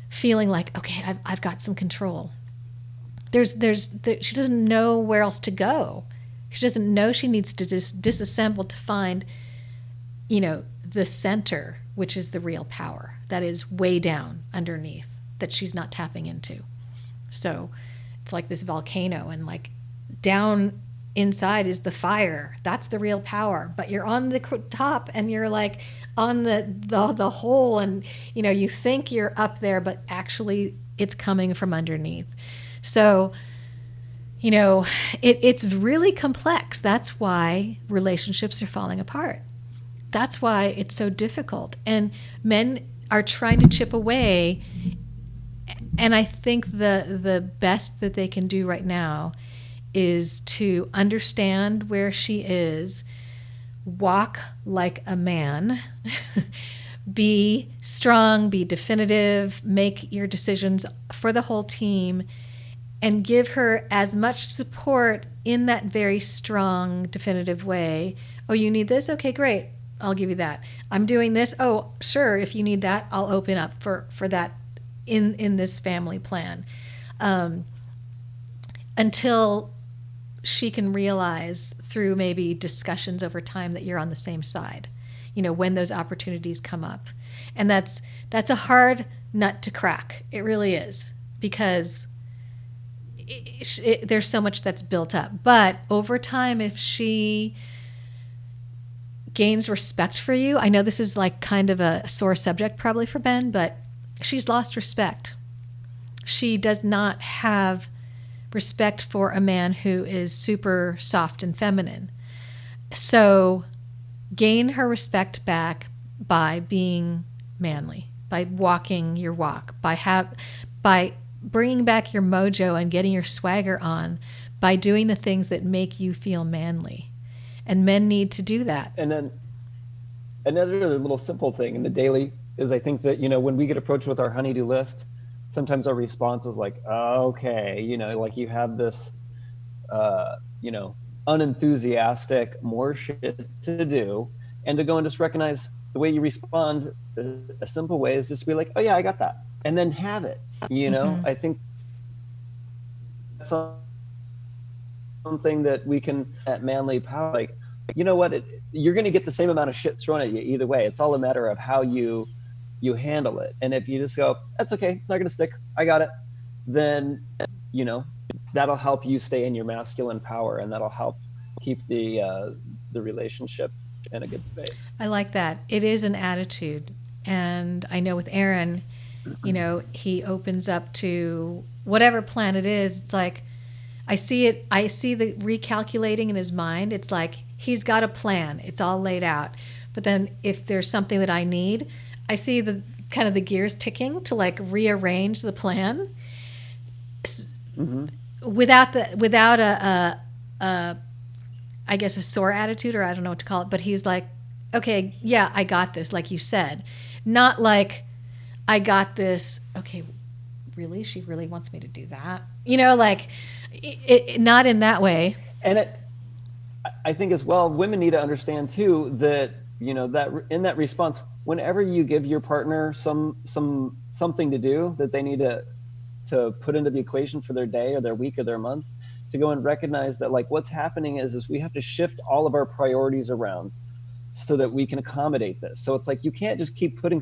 feeling okay, I've got some control. She doesn't know where else to go. She doesn't know she needs to disassemble to find, the center, which is the real power that is way down underneath, that she's not tapping into. So it's like this volcano, and down inside is the fire. That's the real power. But you're on the top, and you're on the hole, and you think you're up there, but actually it's coming from underneath. So it's really complex. That's why relationships are falling apart. That's why it's so difficult. And men are trying to chip away. And I think the best that they can do right now is to understand where she is, walk like a man, be strong, be definitive, make your decisions for the whole team, and give her as much support in that very strong, definitive way. Oh, you need this? Okay, great. I'll give you that. I'm doing this. Oh, sure. If you need that, I'll open up for that in this family plan. Until she can realize through maybe discussions over time that you're on the same side, when those opportunities come up. And that's a hard nut to crack. It really is, because there's so much that's built up. But over time, if she gains respect for you, I know this is like kind of a sore subject probably for Ben, but she's lost respect. She does not have respect for a man who is super soft and feminine. So gain her respect back by being manly, by walking your walk, by bringing back your mojo and getting your swagger on, by doing the things that make you feel manly. And men need to do that. And then another little simple thing in the daily is, I think that, when we get approached with our honey-do list, sometimes our response is like, okay, like you have this, unenthusiastic, more shit to do. And to go and just recognize the way you respond, a simple way is just to be like, oh yeah, I got that. And then have it, I think that's something that we can, at manly power, like, you know what, you're going to get the same amount of shit thrown at you either way. It's all a matter of how you handle it. And if you just go, that's okay, not going to stick, I got it, then, that'll help you stay in your masculine power, and that'll help keep the relationship in a good space. I like that. It is an attitude. And I know with Aaron, he opens up to whatever plan it is. It's like, I see the recalculating in his mind. It's like he's got a plan. It's all laid out. But then if there's something that I need, I see the kind of the gears ticking to like rearrange the plan. Mm-hmm. Without a I guess a sore attitude, or I don't know what to call it, but he's like, okay, yeah, I got this, like you said. Not like, I got this, okay, really? She really wants me to do that? Like, not in that way. And I think as well, women need to understand too that, that in that response, whenever you give your partner something to do that they need to put into the equation for their day or their week or their month, to go and recognize that, like, what's happening is we have to shift all of our priorities around so that we can accommodate this. So it's like, you can't just keep putting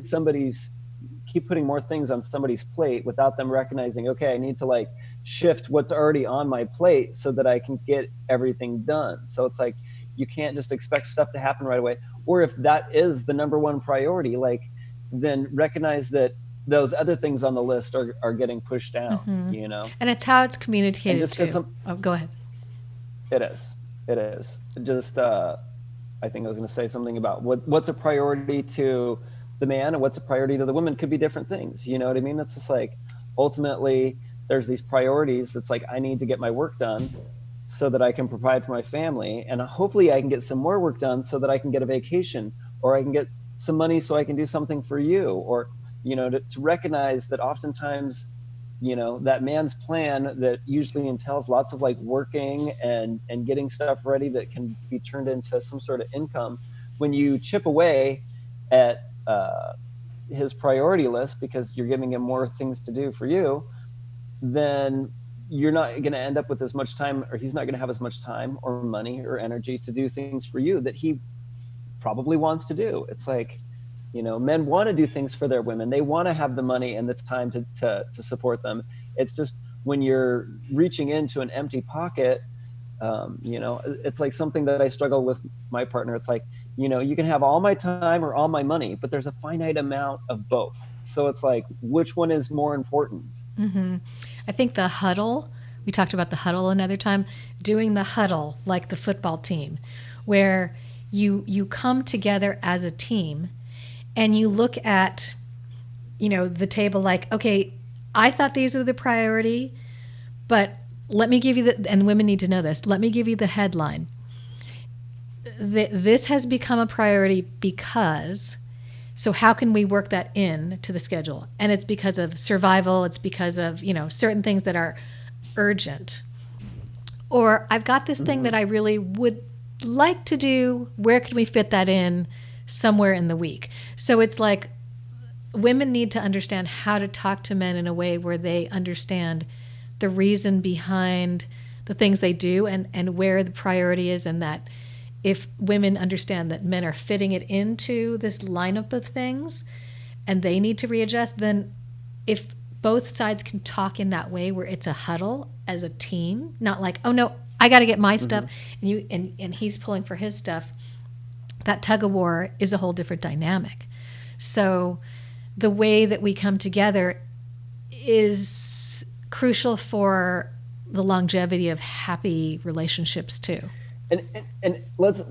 more things on somebody's plate without them recognizing, okay, I need to like shift what's already on my plate so that I can get everything done. So it's like, you can't just expect stuff to happen right away. Or if that is the number one priority, like, then recognize that those other things on the list are getting pushed down, mm-hmm. And it's how it's communicated too. Go ahead. It is. Just, I think I was going to say something about what's a priority to the man and what's a priority to the woman could be different things. You know what I mean? It's just like, ultimately there's these priorities that's like, I need to get my work done so that I can provide for my family. And hopefully I can get some more work done so that I can get a vacation, or I can get some money so I can do something for you, or, to recognize that oftentimes, that man's plan that usually entails lots of like working and getting stuff ready that can be turned into some sort of income. When you chip away at his priority list because you're giving him more things to do for you, then you're not going to end up with as much time, or he's not going to have as much time or money or energy to do things for you that he probably wants to do. It's like, men want to do things for their women. They want to have the money and the time to support them. It's just when you're reaching into an empty pocket, it's like something that I struggle with my partner. It's like, you can have all my time or all my money, but there's a finite amount of both. So it's like, which one is more important? Mm-hmm. I think the huddle, we talked about the huddle another time, doing the huddle like the football team, where you come together as a team and you look at, the table like, okay, I thought these were the priority, but Let me give you the, and women need to know this. Let me give you the headline. This has become a priority because, so how can we work that in to the schedule? And it's because of survival. It's because of, certain things that are urgent. Or I've got this thing that I really would like to do. Where can we fit that in somewhere in the week? So it's like women need to understand how to talk to men in a way where they understand the reason behind the things they do and where the priority is, and that if women understand that men are fitting it into this lineup of things and they need to readjust, then if both sides can talk in that way where it's a huddle as a team, not like, oh no, I got to get my stuff and you and he's pulling for his stuff, that tug of war is a whole different dynamic. So the way that we come together is crucial for the longevity of happy relationships too. And let's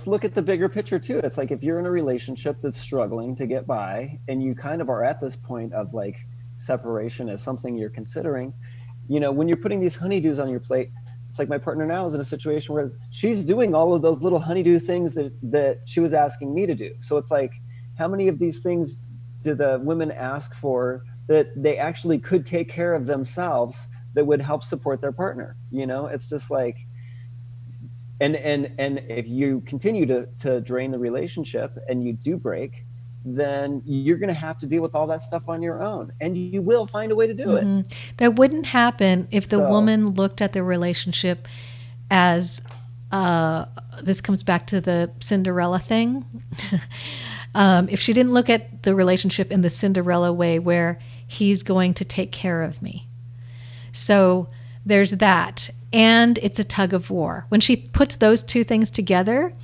look at the bigger picture too. It's like if you're in a relationship that's struggling to get by and you kind of are at this point of like separation as something you're considering, when you're putting these honeydews on your plate, it's like my partner now is in a situation where she's doing all of those little honeydew things that she was asking me to do. So it's like, how many of these things do the women ask for that they actually could take care of themselves that would help support their partner? It's just like, and if you continue to drain the relationship and you do break, then you're going to have to deal with all that stuff on your own, and you will find a way to do it. That wouldn't happen if the woman looked at the relationship as this comes back to the Cinderella thing. If she didn't look at the relationship in the Cinderella way where he's going to take care of me. So there's that. And it's a tug of war. When she puts those two things together,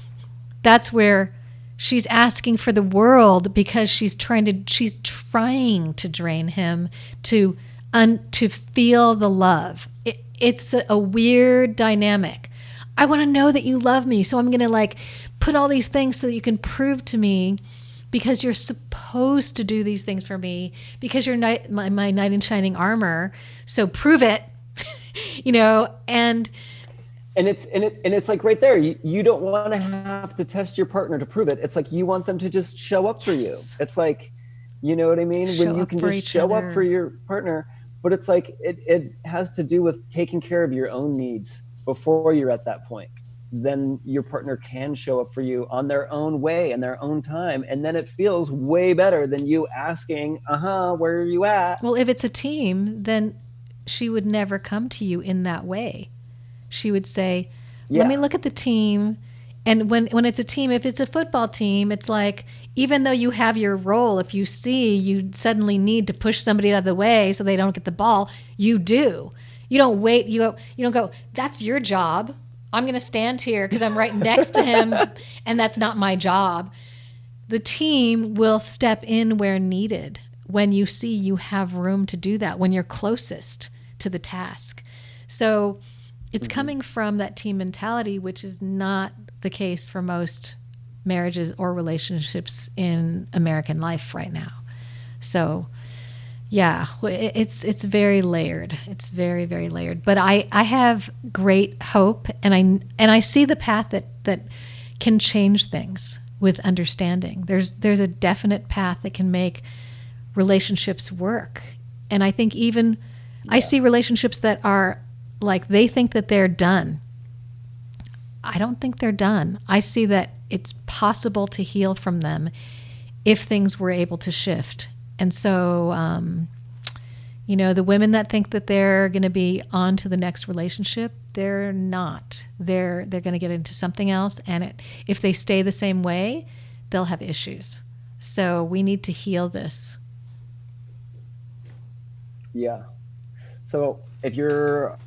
that's where she's asking for the world, because she's trying to drain him to feel the love. It's a weird dynamic. I want to know that you love me, so I'm going to put all these things so that you can prove to me, because you're supposed to do these things for me, because you're my knight in shining armor. So prove it. And it's like right there, you don't want to have to test your partner to prove it. It's like you want them to just show up for you. It's like, you know what I mean? When you can just show up for your partner, but it's like it has to do with taking care of your own needs before you're at that point. Then your partner can show up for you on their own way and their own time, and then it feels way better than you asking, where are you at? Well, if it's a team, then she would never come to you in that way. She would say, let me look at the team. And when it's a team, if it's a football team, it's like, even though you have your role, if you see you suddenly need to push somebody out of the way so they don't get the ball, you do. You don't wait. You don't go, that's your job. I'm going to stand here because I'm right next to him and that's not my job. The team will step in where needed when you see you have room to do that, when you're closest to the task. So it's coming from that team mentality, which is not the case for most marriages or relationships in American life right now. So yeah, it's very layered. It's very, very layered. But I have great hope, and I see the path that can change things with understanding. There's a definite path that can make relationships work. And I think even I see relationships that are like, they think that they're done. I don't think they're done. I see that it's possible to heal from them if things were able to shift. And so, the women that think that they're going to be on to the next relationship, they're not. They're going to get into something else. And if they stay the same way, they'll have issues. So we need to heal this. Yeah. So if you're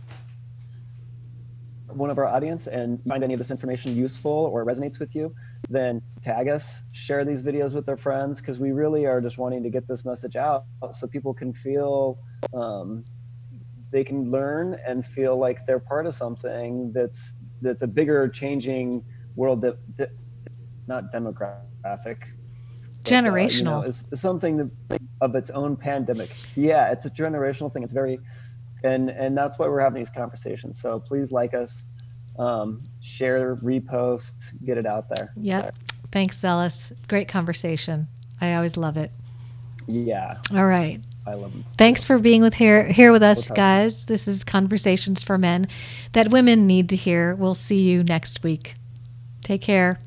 one of our audience and find any of this information useful or resonates with you, then tag us, share these videos with their friends, because we really are just wanting to get this message out so people can feel they can learn and feel like they're part of something that's a bigger changing world, that not demographic, generational, is something of its own pandemic. Yeah, it's a generational thing. It's very And that's why we're having these conversations. So please like us, share, repost, get it out there. Yep. Thanks, Zelis. Great conversation. I always love it. Yeah, All right. I love them. Thanks for being here with us, We'll guys. This is Conversations for Men that women need to hear. We'll see you next week. Take care.